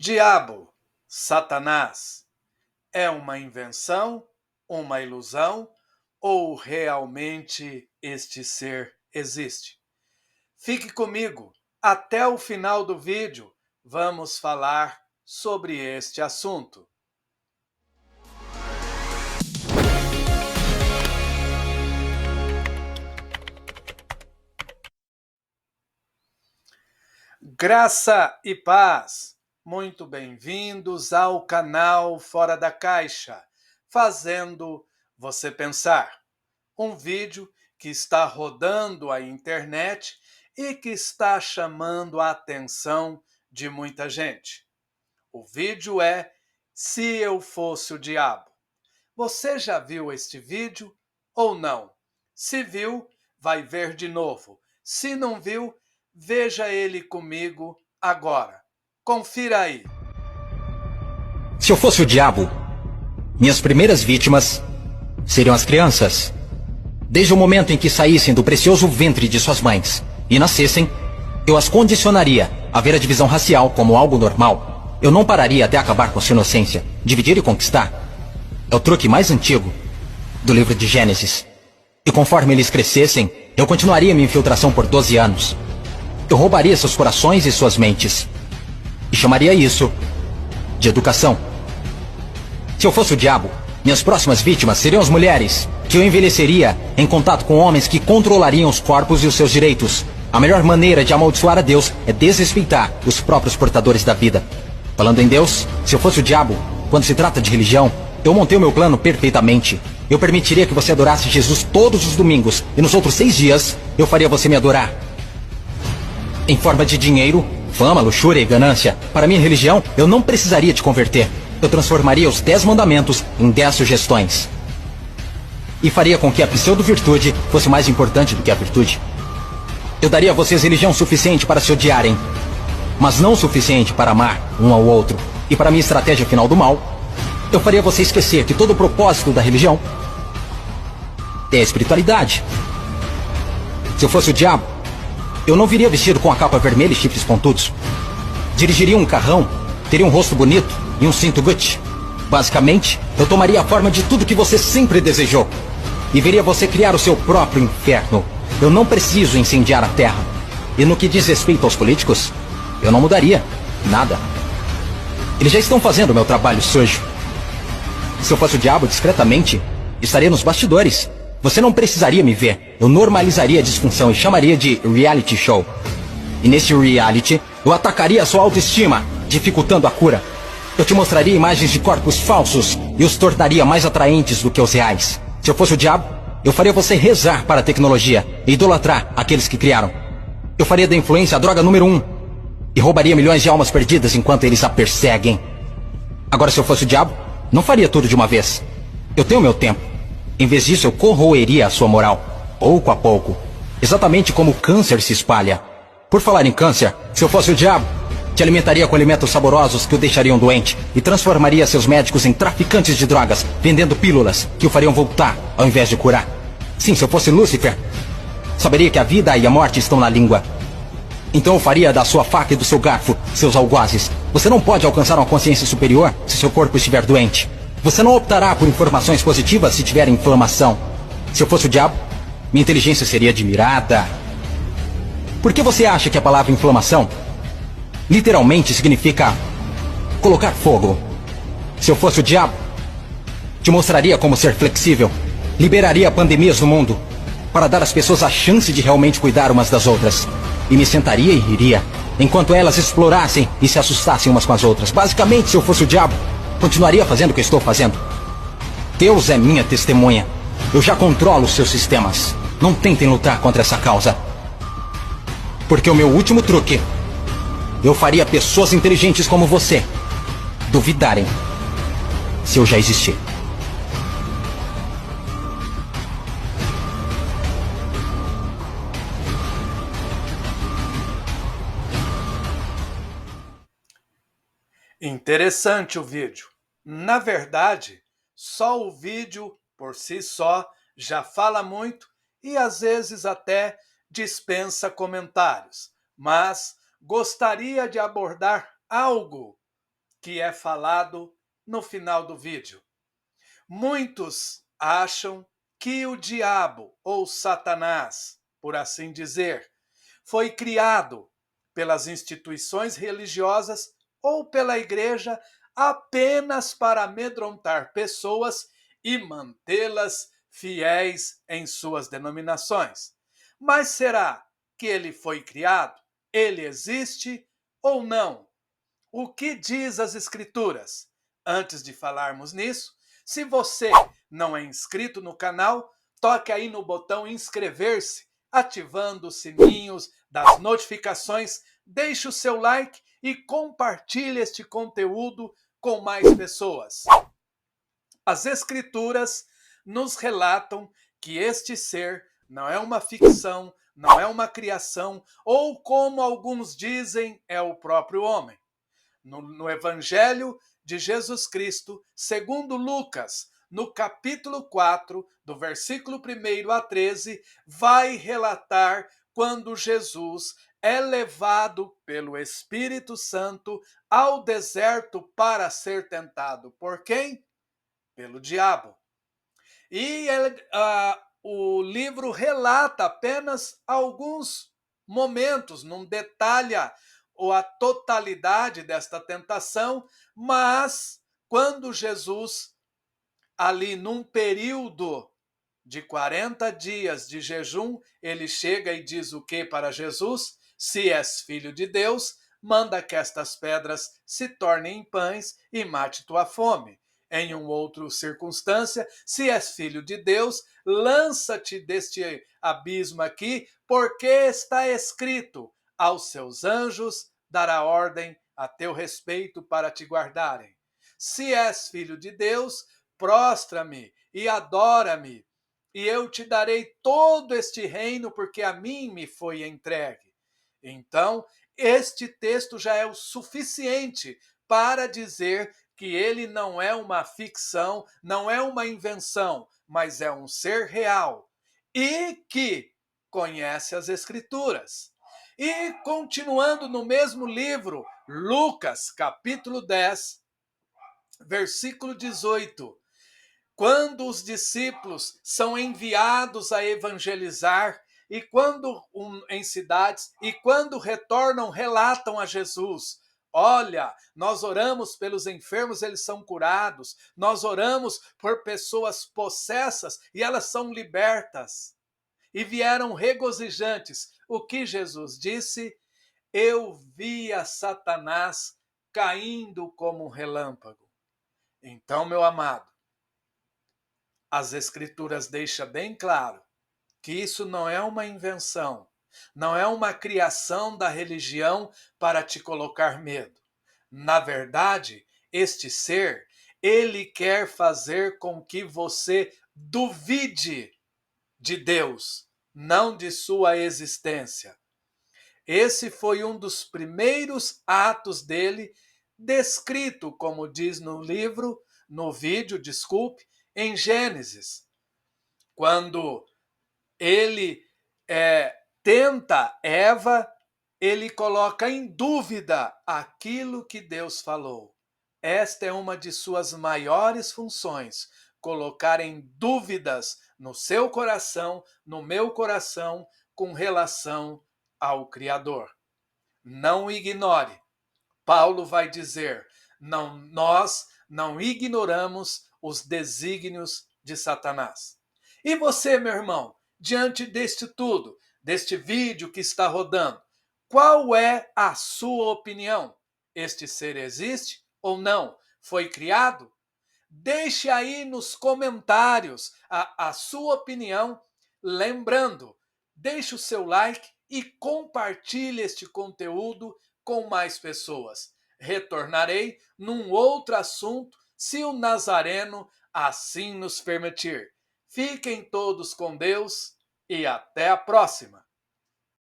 Diabo, Satanás, é uma invenção, uma ilusão ou realmente este ser existe? Fique comigo, até o final do vídeo vamos falar sobre este assunto. Graça e paz, muito bem-vindos ao canal Fora da Caixa, fazendo você pensar. Um vídeo que está rodando a internet e que está chamando a atenção de muita gente. O vídeo é Se Eu Fosse o Diabo. Você já viu este vídeo ou não? Se viu, vai ver de novo. Se não viu, veja ele comigo agora. Confira aí. Se eu fosse o diabo, minhas primeiras vítimas seriam as crianças. Desde o momento em que saíssem do precioso ventre de suas mães e nascessem, eu as condicionaria a ver a divisão racial como algo normal. Eu não pararia até acabar com sua inocência. Dividir e conquistar é o truque mais antigo do livro de Gênesis. E conforme eles crescessem, eu continuaria minha infiltração por 12 anos. Eu roubaria seus corações e suas mentes. E chamaria isso de educação. Se eu fosse o diabo, minhas próximas vítimas seriam as mulheres, que eu envelheceria em contato com homens que controlariam os corpos e os seus direitos. A melhor maneira de amaldiçoar a Deus é desrespeitar os próprios portadores da vida. Falando em Deus, se eu fosse o diabo, quando se trata de religião, eu montei o meu plano perfeitamente. Eu permitiria que você adorasse Jesus todos os domingos, e nos outros 6 dias, eu faria você me adorar. Em forma de dinheiro, fama, luxúria e ganância. Para minha religião, eu não precisaria te converter. Eu transformaria os 10 mandamentos em 10 sugestões. E faria com que a pseudo-virtude fosse mais importante do que a virtude. Eu daria a vocês religião suficiente para se odiarem, mas não o suficiente para amar um ao outro. E para minha estratégia final do mal, eu faria você esquecer que todo o propósito da religião é a espiritualidade. Se eu fosse o diabo, eu não viria vestido com a capa vermelha e chifres pontudos. Dirigiria um carrão, teria um rosto bonito e um cinto Gucci. Basicamente, eu tomaria a forma de tudo que você sempre desejou e veria você criar o seu próprio inferno. Eu não preciso incendiar a terra. E no que diz respeito aos políticos, eu não mudaria nada. Eles já estão fazendo o meu trabalho sujo. Se eu fosse o diabo, discretamente, estaria nos bastidores. Você não precisaria me ver. Eu normalizaria a disfunção e chamaria de reality show. E nesse reality, eu atacaria a sua autoestima, dificultando a cura. Eu te mostraria imagens de corpos falsos e os tornaria mais atraentes do que os reais. Se eu fosse o diabo, eu faria você rezar para a tecnologia e idolatrar aqueles que criaram. Eu faria da influência a droga número 1 e roubaria milhões de almas perdidas enquanto eles a perseguem. Agora, se eu fosse o diabo, não faria tudo de uma vez. Eu tenho meu tempo. Em vez disso, eu corroeria a sua moral, pouco a pouco. Exatamente como o câncer se espalha. Por falar em câncer, se eu fosse o diabo, te alimentaria com alimentos saborosos que o deixariam doente e transformaria seus médicos em traficantes de drogas, vendendo pílulas que o fariam voltar ao invés de curar. Sim, se eu fosse Lúcifer, saberia que a vida e a morte estão na língua. Então eu faria da sua faca e do seu garfo seus algozes. Você não pode alcançar uma consciência superior se seu corpo estiver doente. Você não optará por informações positivas se tiver inflamação. Se eu fosse o diabo, minha inteligência seria admirada. Por que você acha que a palavra inflamação literalmente significa colocar fogo? Se eu fosse o diabo, te mostraria como ser flexível. Liberaria pandemias no mundo para dar às pessoas a chance de realmente cuidar umas das outras. E me sentaria e riria, enquanto elas explorassem e se assustassem umas com as outras. Basicamente, se eu fosse o diabo, continuaria fazendo o que estou fazendo. Deus é minha testemunha. Eu já controlo os seus sistemas. Não tentem lutar contra essa causa. Porque o meu último truque, eu faria pessoas inteligentes como você duvidarem se eu já existir. Interessante o vídeo. Na verdade, só o vídeo por si só já fala muito e às vezes até dispensa comentários. Mas gostaria de abordar algo que é falado no final do vídeo. Muitos acham que o diabo, ou Satanás, por assim dizer, foi criado pelas instituições religiosas ou pela igreja apenas para amedrontar pessoas e mantê-las fiéis em suas denominações. Mas será que ele foi criado? Ele existe ou não? O que diz as Escrituras? Antes de falarmos nisso, se você não é inscrito no canal, toque aí no botão inscrever-se, ativando os sininhos das notificações, deixe o seu like e compartilhe este conteúdo com mais pessoas. As Escrituras nos relatam que este ser não é uma ficção, não é uma criação, ou como alguns dizem, é o próprio homem. No Evangelho de Jesus Cristo, segundo Lucas, no capítulo 4, do versículo 1 a 13, vai relatar quando Jesus é levado pelo Espírito Santo ao deserto para ser tentado. Por quem? Pelo diabo. E o livro relata apenas alguns momentos, não detalha a totalidade desta tentação, mas quando Jesus, ali num período de 40 dias de jejum, ele chega e diz o que para Jesus? Se és filho de Deus, manda que estas pedras se tornem pães e mate tua fome. Em uma outra circunstância, se és filho de Deus, lança-te deste abismo aqui, porque está escrito: aos seus anjos dará ordem a teu respeito para te guardarem. Se és filho de Deus, prostra-me e adora-me, e eu te darei todo este reino, porque a mim me foi entregue. Então, este texto já é o suficiente para dizer que ele não é uma ficção, não é uma invenção, mas é um ser real e que conhece as Escrituras. E continuando no mesmo livro, Lucas, capítulo 10, versículo 18, quando os discípulos são enviados a evangelizar e quando em cidades e quando retornam relatam a Jesus: olha, nós oramos pelos enfermos, eles são curados. Nós oramos por pessoas possessas e elas são libertas. E vieram regozijantes. O que Jesus disse? Eu via Satanás caindo como um relâmpago. Então, meu amado, as Escrituras deixam bem claro que isso não é uma invenção, não é uma criação da religião para te colocar medo. Na verdade, este ser, ele quer fazer com que você duvide de Deus, não de sua existência. Esse foi um dos primeiros atos dele, descrito, como diz no vídeo, desculpe, em Gênesis, quando ele tenta Eva, ele coloca em dúvida aquilo que Deus falou. Esta é uma de suas maiores funções, colocar em dúvidas no seu coração, no meu coração, com relação ao Criador. Não ignore. Paulo vai dizer: não, nós não ignoramos os desígnios de Satanás. E você, meu irmão, diante deste tudo, deste vídeo que está rodando, qual é a sua opinião? Este ser existe ou não? Foi criado? Deixe aí nos comentários a sua opinião. Lembrando, deixe o seu like e compartilhe este conteúdo com mais pessoas. Retornarei num outro assunto, se o Nazareno assim nos permitir. Fiquem todos com Deus e até a próxima!